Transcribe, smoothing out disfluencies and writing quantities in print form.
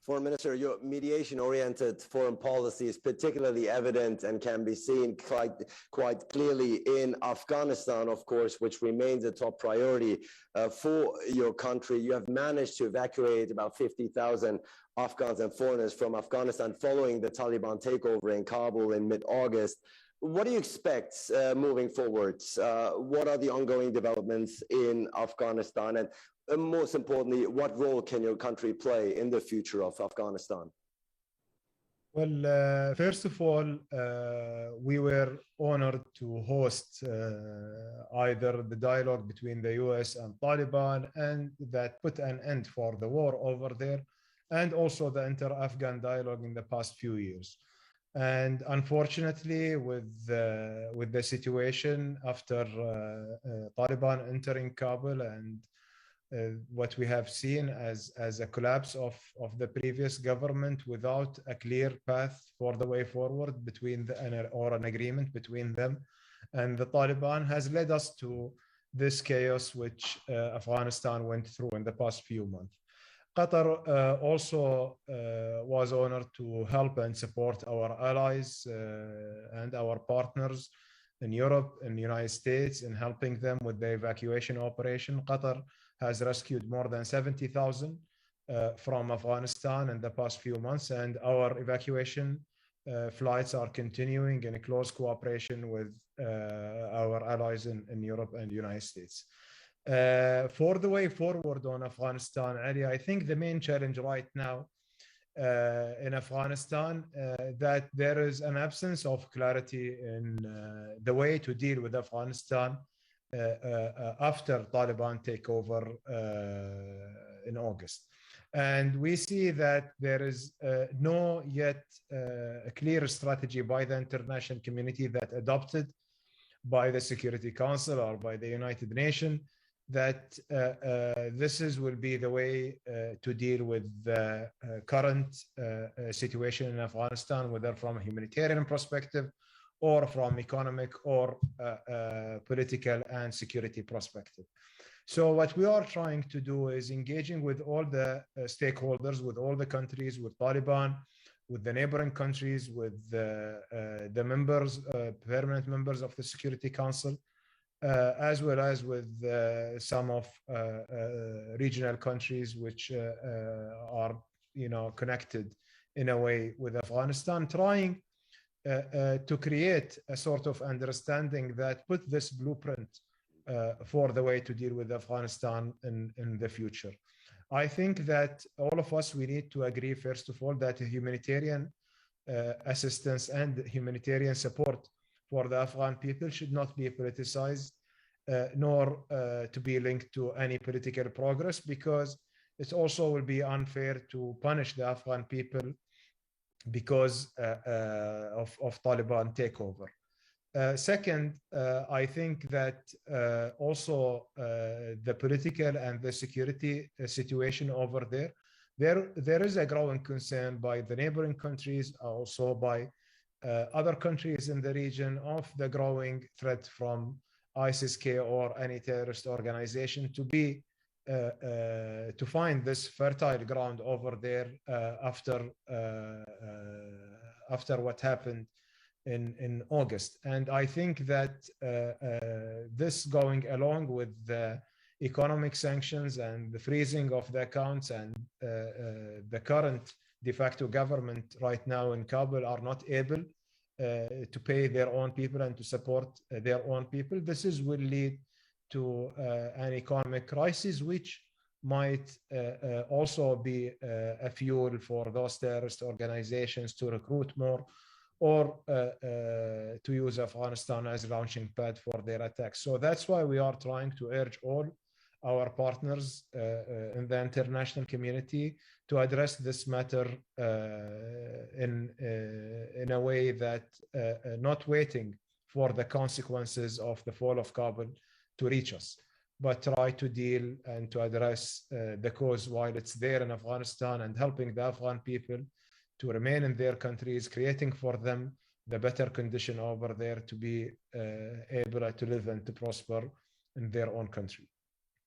Foreign Minister, your mediation-oriented foreign policy is particularly evident and can be seen quite clearly in Afghanistan, of course, which remains a top priority for your country. You have managed to evacuate about 50,000 Afghans and foreigners from Afghanistan following the Taliban takeover in Kabul in mid-August. What do you expect moving forward? What are the ongoing developments in Afghanistan? And most importantly, what role can your country play in the future of Afghanistan? Well, first of all, we were honored to host either the dialogue between the US and Taliban, and that put an end for the war over there, and also the inter-Afghan dialogue in the past few years. And unfortunately, with the situation after Taliban entering Kabul and what we have seen as a collapse of the previous government without a clear path for the way forward between or an agreement between them and the Taliban has led us to this chaos which Afghanistan went through in the past few months. Qatar also was honored to help and support our allies and our partners in Europe and the United States in helping them with the evacuation operation. Qatar has rescued more than 70,000 from Afghanistan in the past few months, and our evacuation flights are continuing in a close cooperation with our allies in Europe and the United States. For the way forward on Afghanistan, Ali, I think the main challenge right now in Afghanistan that there is an absence of clarity in the way to deal with Afghanistan after Taliban takeover in August. And we see that there is no yet a clear strategy by the international community that adopted by the Security Council or by the United Nations that will be the way to deal with the current situation in Afghanistan, whether from a humanitarian perspective or from economic or political and security perspective. So what we are trying to do is engaging with all the stakeholders, with all the countries, with Taliban, with the neighboring countries, with the members, permanent members of the Security Council, as well as with some of regional countries which are, connected in a way with Afghanistan, trying to create a sort of understanding that put this blueprint for the way to deal with Afghanistan in the future. I think that all of us, we need to agree, first of all, that humanitarian assistance and humanitarian support for the Afghan people should not be politicized, nor to be linked to any political progress, because it also will be unfair to punish the Afghan people because of Taliban takeover. Second, I think that also the political and the security situation over there is a growing concern by the neighboring countries, also by other countries in the region, of the growing threat from ISIS-K or any terrorist organization to find this fertile ground over there after what happened in August. And I think that this going along with the economic sanctions and the freezing of the accounts and the current de facto government right now in Kabul are not able to pay their own people and to support their own people. This will lead to an economic crisis, which might also be a fuel for those terrorist organizations to recruit more or to use Afghanistan as a launching pad for their attacks. So that's why we are trying to urge all our partners in the international community to address this matter in a way that not waiting for the consequences of the fall of Kabul to reach us, but try to deal and to address the cause while it's there in Afghanistan, and helping the Afghan people to remain in their countries, creating for them the better condition over there to be able to live and to prosper in their own country.